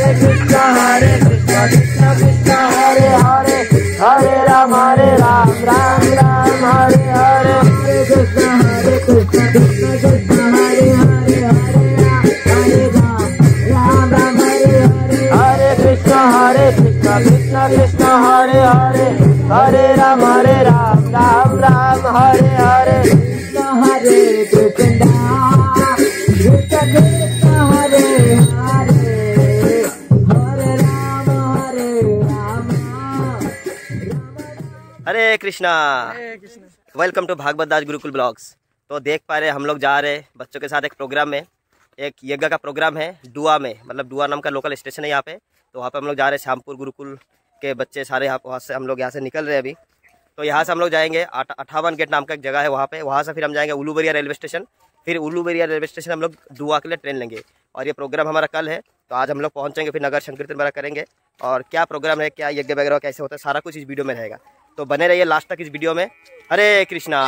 Krishna Krishna Hare Hare, Hare Ram Ram Ram Hare Hare, Hare Krishna Krishna Krishna Hare Hare, Hare Ram Ram Hare Hare, Hare Krishna Krishna Krishna Hare Hare, Hare Ram Ram Ram Hare Hare, Krishna Hare Krishna Krishna Krishna Hare Hare, Hare Ram Hare Krishna. Welcome to Bhagwat Das Gurukul blogs. तो देख पा रहे हम लोग जा रहे बच्चों के साथ एक प्रोग्राम में, एक यज्ञ का प्रोग्राम है डुआ में, मतलब डुआ नाम का लोकल स्टेशन है यहाँ पे। तो वहाँ पे हम लोग जा रहे हैं, श्यामपुर गुरुकुल के बच्चे सारे वहाँ से हम लोग यहाँ से निकल रहे हैं अभी। तो यहाँ से हम लोग जाएंगे 58 गेट नाम का एक जगह है वहाँ पे, वहाँ से फिर हम जाएंगे उलूबेरिया रेलवे स्टेशन, फिर उलूबेरिया रेलवे स्टेशन हम लोग डुआ के लिए ट्रेन लेंगे। और ये प्रोग्राम हमारा कल है, तो आज हम लोग पहुँचेंगे, फिर नगर संकीर्तन वगैरह करेंगे। और क्या प्रोग्राम है, क्या यज्ञ वगैरह कैसे होता है, सारा कुछ इस वीडियो में रहेगा। तो बने रहिए लास्ट तक इस वीडियो में। हरे कृष्णा।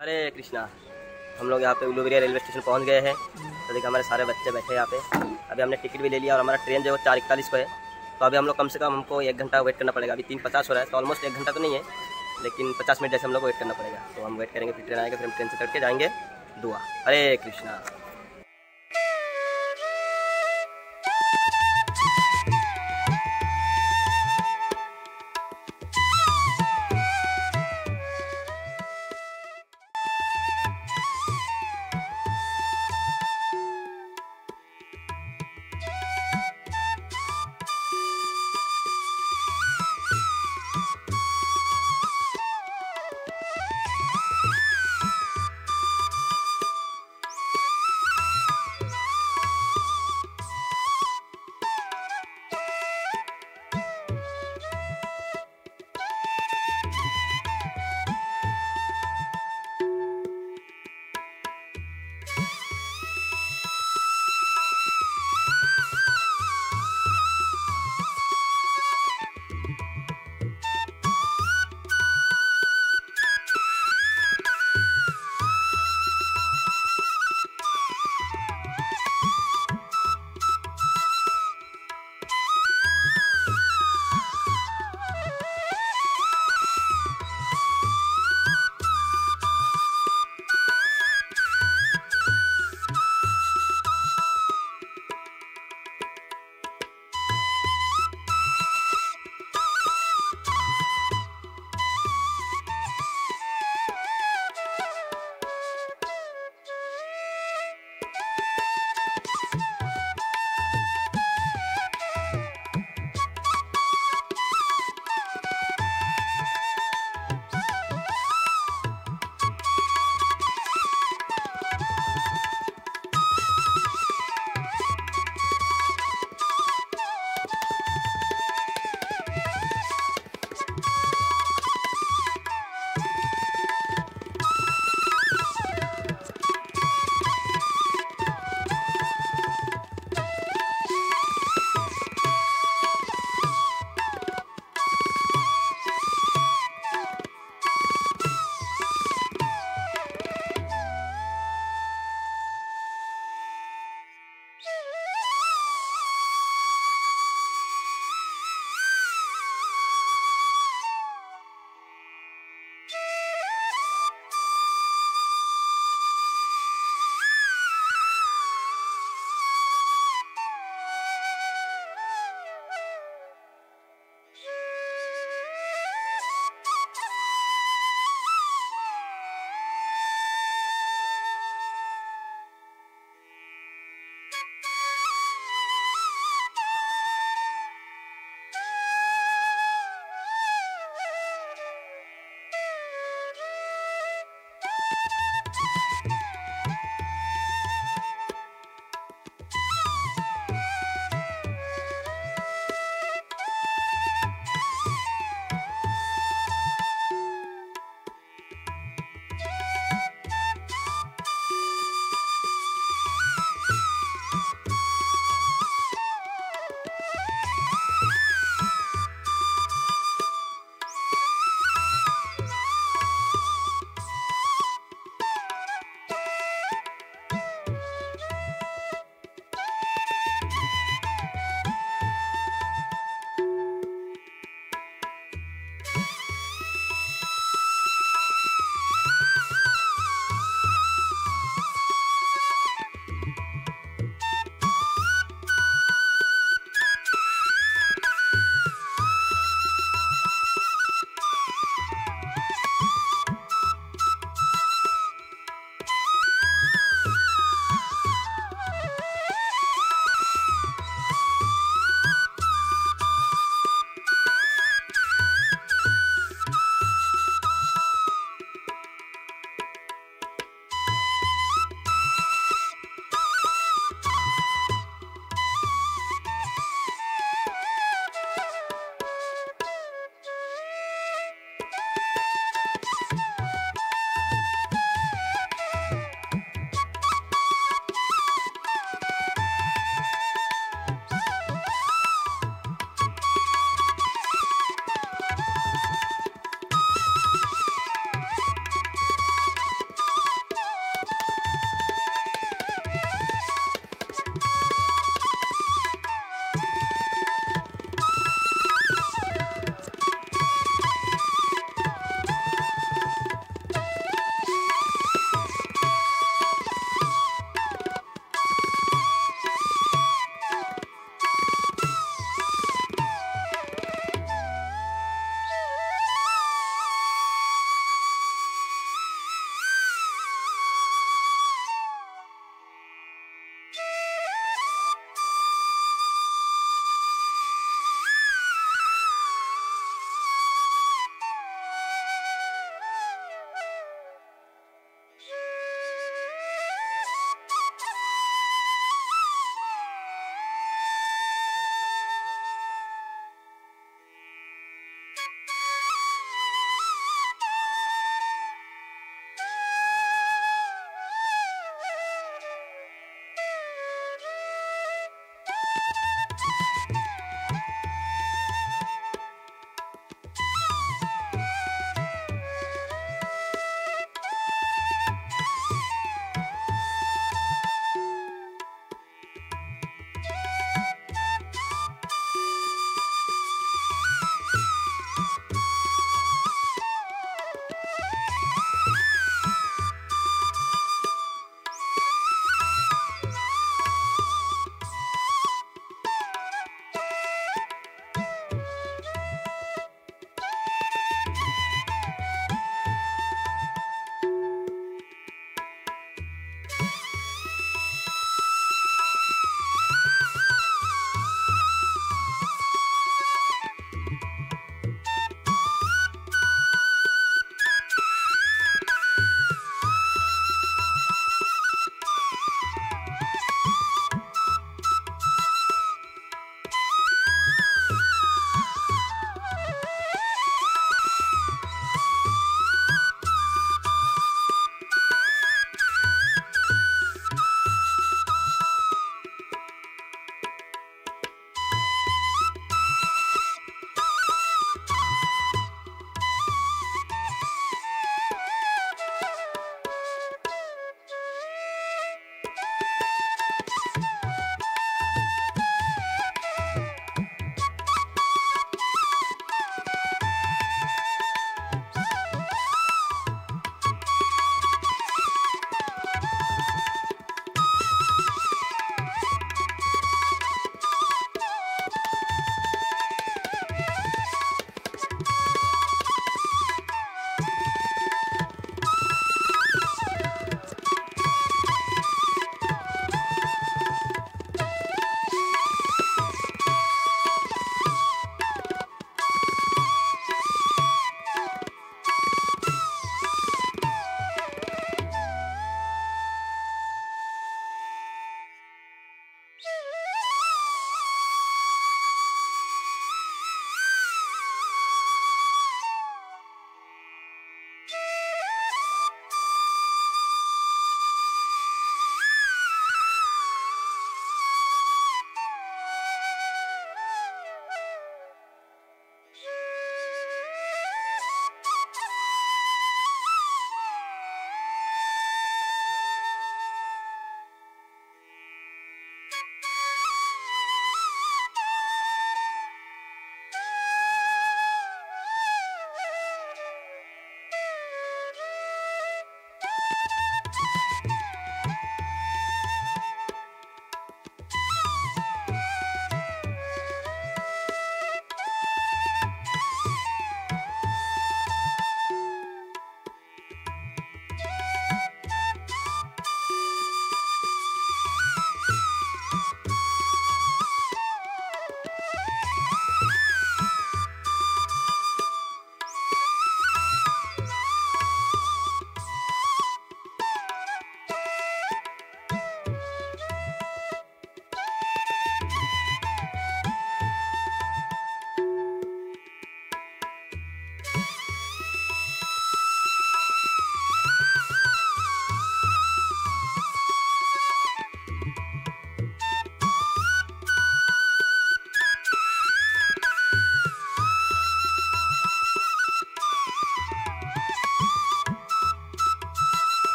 हरे कृष्णा। हम लोग यहाँ पे उलूबेरिया रेलवे स्टेशन पहुँच गए हैं। तो देखिए हमारे सारे बच्चे बैठे हैं यहाँ पे। अभी हमने टिकट भी ले लिया और हमारा ट्रेन जो है 4:41 को है। तो अभी हम लोग कम से कम हमको 1 घंटा वेट करना पड़ेगा। अभी 3:50 हो रहा है, तो ऑलमोस्ट 1 घंटा तो नहीं है, लेकिन 50 मिनट जैसे हम लोग को वेट करना पड़ेगा। तो हम वेट करेंगे, फिर ट्रेन आएगा, फिर हम ट्रेन से चढ़ के जाएंगे डुआ। हरे कृष्णा।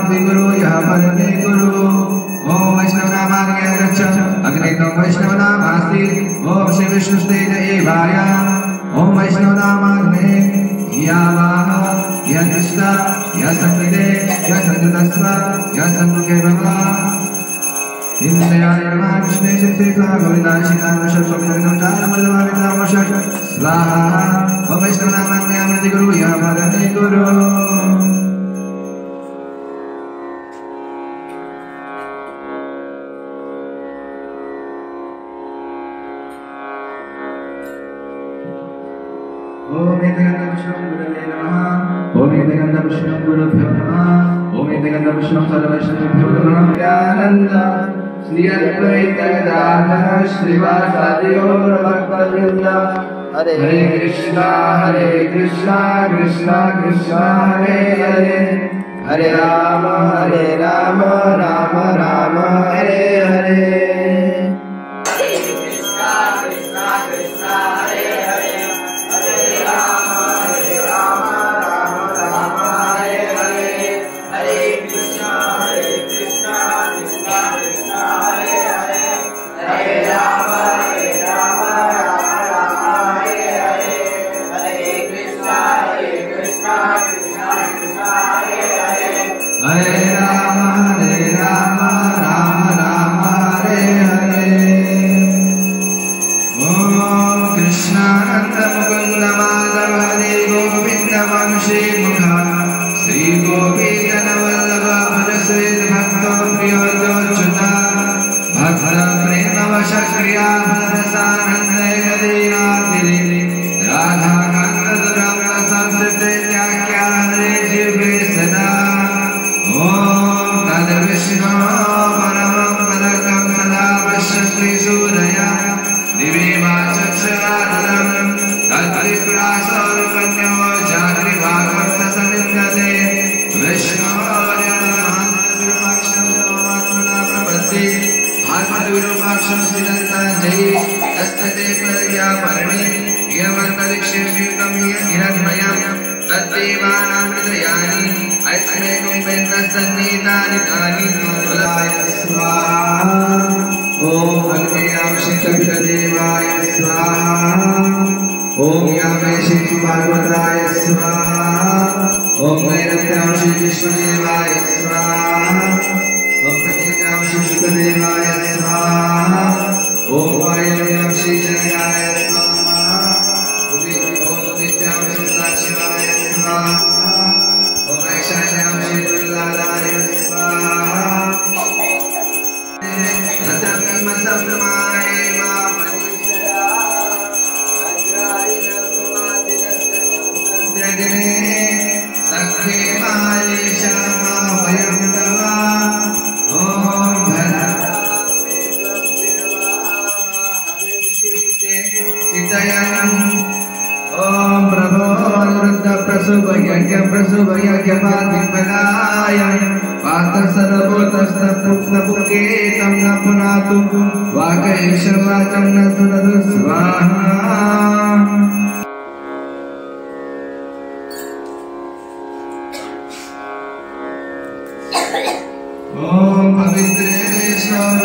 महन्ति गुरु यः परमे गुरु। ओम वैष्णवनामाग्ने गच्छ अग्नितो वैष्णवनामास्ति। ओम श्री विष्णुस्तेज एवाय। ओम वैष्णवनामाग्ने यावाह यदिष्टा यसन्निधे यसन्निधस्व यसन्मुखे भवा। इंद्रयाय नमः कृष्णे चित्तिका गोविन्दाय श्रीरामशः स्वाहा। ओम वैष्णवनामाग्ने अमृति गुरु यः परमे गुरु। ओम एतगन्धपुष्पं गुरवे नमः। ओम एतगन्धपुष्पं गुरुभ्यो नमः। ओम एतगन्धपुष्पं सर्ववैष्णवेभ्यो नमः। आनंद श्री अद्वैत गदाधर श्रीवासादि गौर भक्तवृंद। हरे कृष्णा कृष्णा कृष्णा हरे हरे। हरे राम राम राम हरे हरे। ओम अग्नियाम शिखदेवाय स्वाहा। ओम यामे शिव पार्वताय स्वाहा। ओम नैरत्याम श्री विष्णुदेवाय स्वाहा। ओम प्रत्येकाम श्री शुक्रदेवाय स्वाहा। ओम वायुव्याम श्री जयाय स्वाहा। ओम नित्याम श्री सदाशिवाय स्वाहा। ओम ऐशान्याम श्री प्रह्लादाय स्वाहा। ओम प्रभो अनुरुद्ध प्रसुभ यज्ञ प्रसुभ यज्ञ पातिपदाय पात सर्वोतस्तपुके तं न पुनातु वाकैश्वाचं न सुरदु स्वाहा। ओम पवित्रेश्वर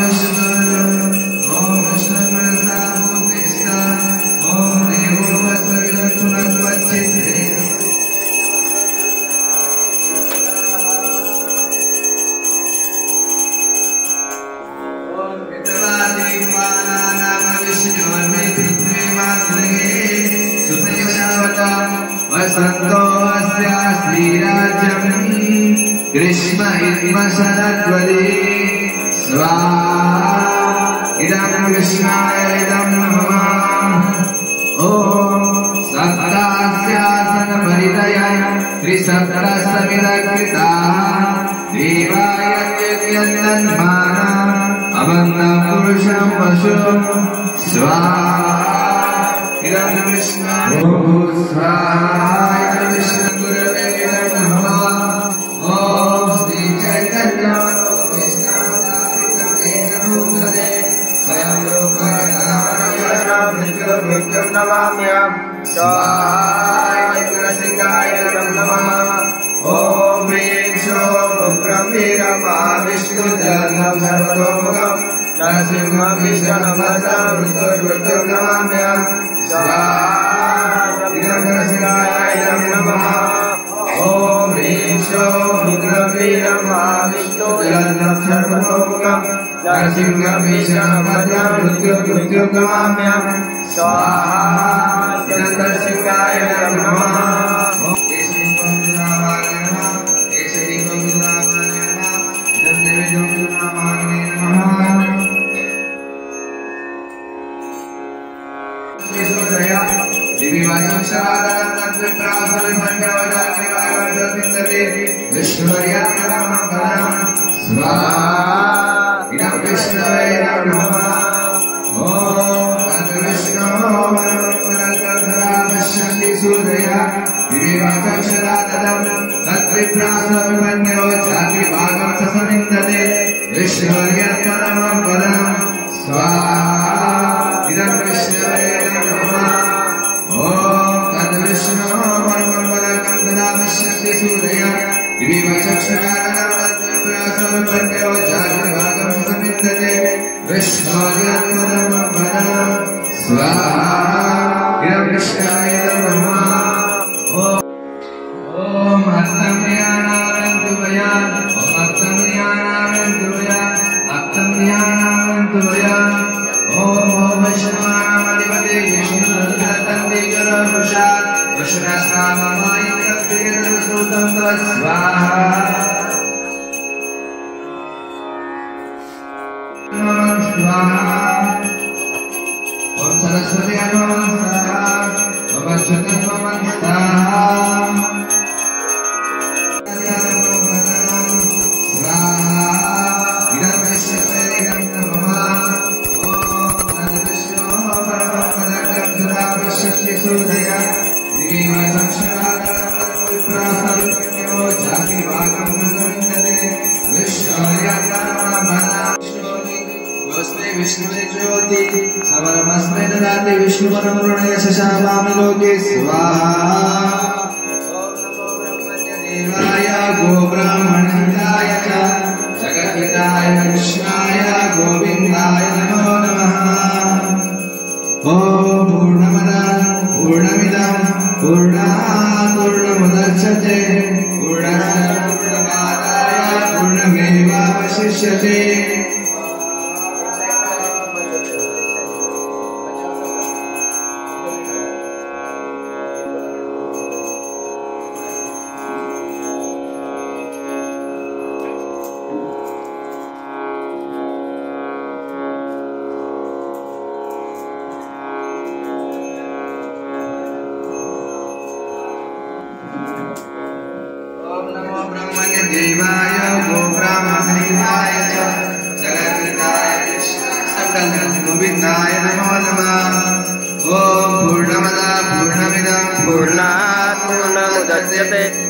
ओम विष्णुमनसा भूतेस्ता ओम देवो वस्वविदः पुनर्वच्चित्रे। ओम पितृवादिवानानाम विष्णुर्मे पृथ्वीमात्मने सुतयशावता वसन्तो अस्या श्रीराज्यम् ग्रीष्म इद्म शरद्वदे स्वाहा। इदं कृष्णाय इदं नमः। ओम सप्तास्यासन परिदयाय त्रिसप्तसमिदकृताः देवाय यज्ञन्नन्माना अवन्नं पुरुषं पशुं स्वाहा। इदं कृष्णाय स्वाहा। इदं विष्णुगुरवे नमः। ओम श्री चैतन्य नमाम्यहं स्वाहा। सिंहाय नमः। ओम ह्रीं श्रीं उग्रं स्तुत्यर्थं सर्वतोमुखं नरसिंहं विष्णुभद्रं मृत्युर्मृत्युं नमाम्यहं स्वाहा इदं नरसिंहाय नमः ॐ ह्रीं श्रीं रुद्रं वीरं महाविष्णुर्जलधं सर्वतोमुखं नरसिंहं विष्णुभद्रं मृत्युर्मृत्युं नमाम्यहं स्वाहा इदं नरसिंहाय नमः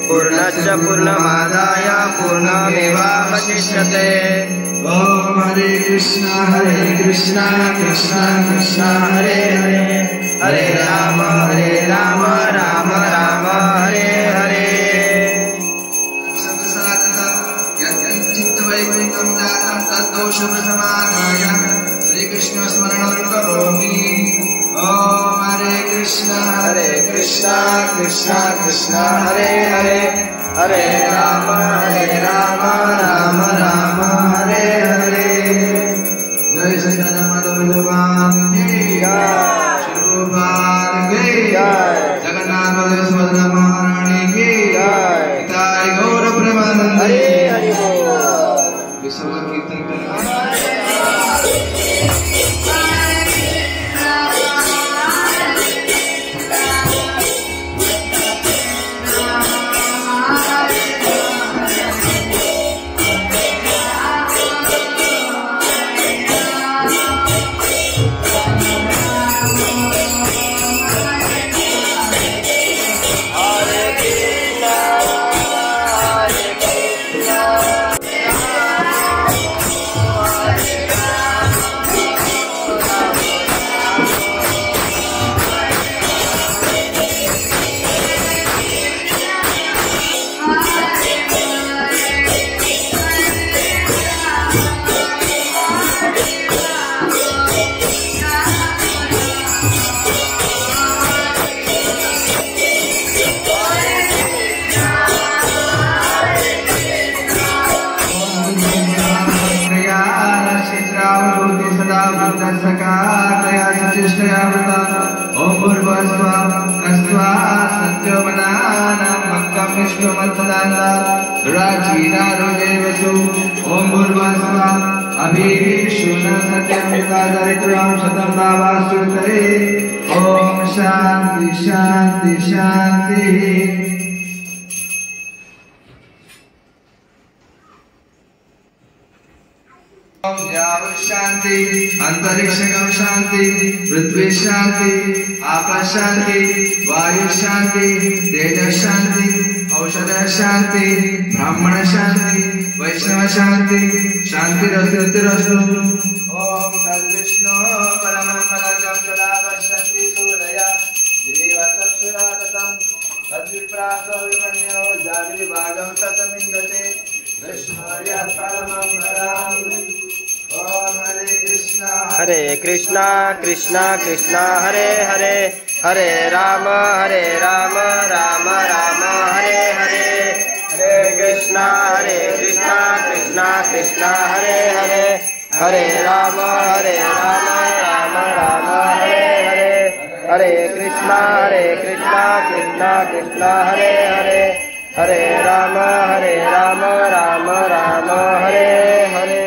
पूर्णश्च पूर्णमादाय पूर्णमेवावशिष्यते। ओम हरे कृष्णा कृष्ण कृष्ण हरे हरे, हरे राम राम राम हरे हरे। श्री कृष्ण स्मरणं करोमि। ओम हरे कृष्ण कृष्ण कृष्ण हरे हरे, हरे राम राम राम हरे हरे। जय श्री राधा माधव भगवान की जय, श्री भगवान की जय, जगन्नाथ बलदेव सुभद्रा महारानी की जय, निताय गौर प्रेमानंद हरे हरि बोल। विश्व कीर्तन समर्थदाता राजीरारो देवसु ओम भूर्भुवः अभिषुना सत्यमिता दरिद्रां शतं भावासुतरे ओम शांति शांति शांति। शांति अंतरिक्ष शांति पृथ्वी शांति आकाश शांति वायु शांति तेज शांति औषध शांति ब्राह्मण शांति वैष्णव शांति शांति रस्तु ओम तद्विष्णु परमं पदं सदा पश्यन्ति सूरया दिव्यवत्सराततं तद्विप्रासो विमन्यो जागृभागं ततमिन्दते विष्णुर्यः परमं वदामि। हरे कृष्णा कृष्णा कृष्णा हरे हरे हरे राम राम राम हरे हरे हरे कृष्णा कृष्णा कृष्णा हरे हरे हरे राम राम राम हरे हरे हरे कृष्णा कृष्णा कृष्णा हरे हरे हरे राम राम राम हरे हरे।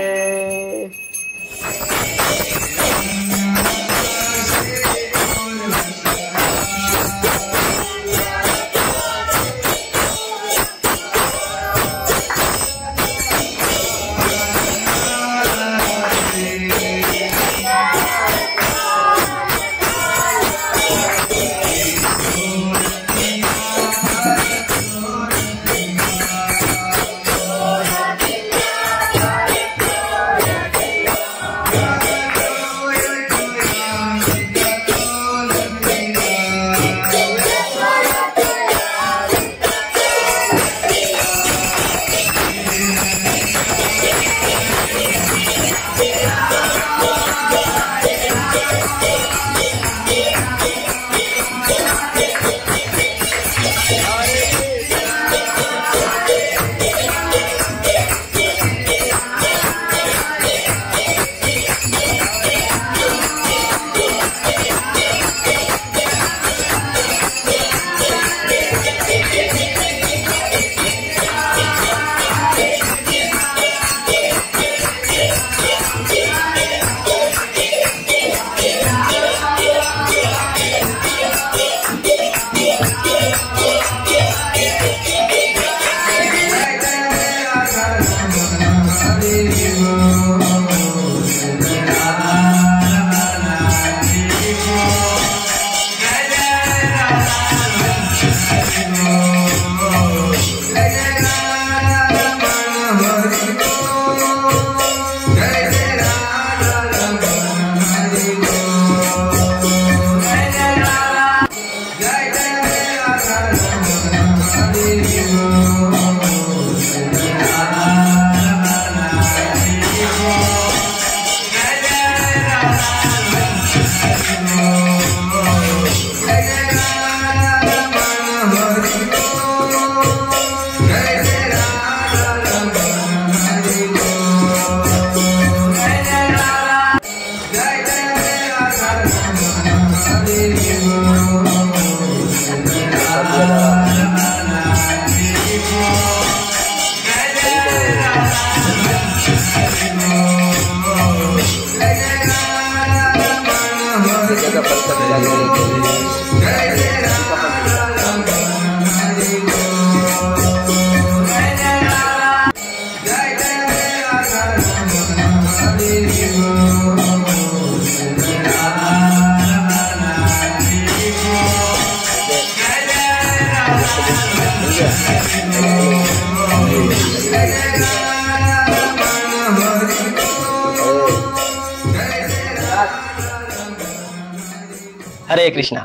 हरे कृष्णा।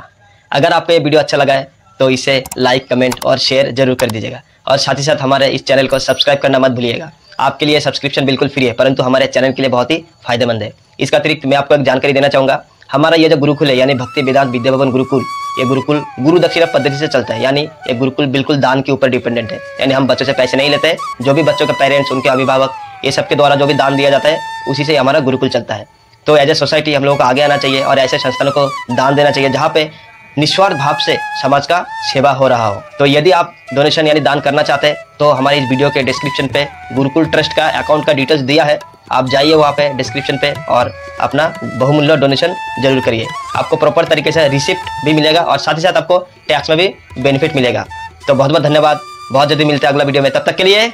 अगर आपको ये वीडियो अच्छा लगा है तो इसे लाइक, कमेंट और शेयर जरूर कर दीजिएगा, और साथ ही साथ हमारे इस चैनल को सब्सक्राइब करना मत भूलिएगा। आपके लिए सब्सक्रिप्शन बिल्कुल फ्री है, परंतु हमारे चैनल के लिए बहुत ही फायदेमंद है। इसका अतिरिक्त मैं आपको एक जानकारी देना चाहूँगा, हमारा ये जो गुरुकुल है यानी भक्ति वेदांत विद्या भवन गुरुकुल, ये गुरुकुल गुरु दक्षिणा पद्धति से चलता है। यानी ये गुरुकुल बिल्कुल दान के ऊपर डिपेंडेंट है, यानी हम बच्चों से पैसे नहीं लेते हैं। जो भी बच्चों के पेरेंट्स, उनके अभिभावक, ये सबके द्वारा जो भी दान दिया जाता है उसी से हमारा गुरुकुल चलता है। तो एज ए सोसाइटी हम लोगों को आगे आना चाहिए और ऐसे संस्थानों को दान देना चाहिए जहाँ पे निस्वार्थ भाव से समाज का सेवा हो रहा हो। तो यदि आप डोनेशन यानी दान करना चाहते हैं तो हमारी इस वीडियो के डिस्क्रिप्शन पे गुरुकुल ट्रस्ट का अकाउंट का डिटेल्स दिया है, आप जाइए वहाँ पे डिस्क्रिप्शन पे और अपना बहुमूल्य डोनेशन जरूर करिए। आपको प्रॉपर तरीके से रिसिप्ट भी मिलेगा और साथ ही साथ आपको टैक्स में भी बेनिफिट मिलेगा। तो बहुत बहुत धन्यवाद, बहुत जल्दी मिलते हैं अगला वीडियो में, तब तक के लिए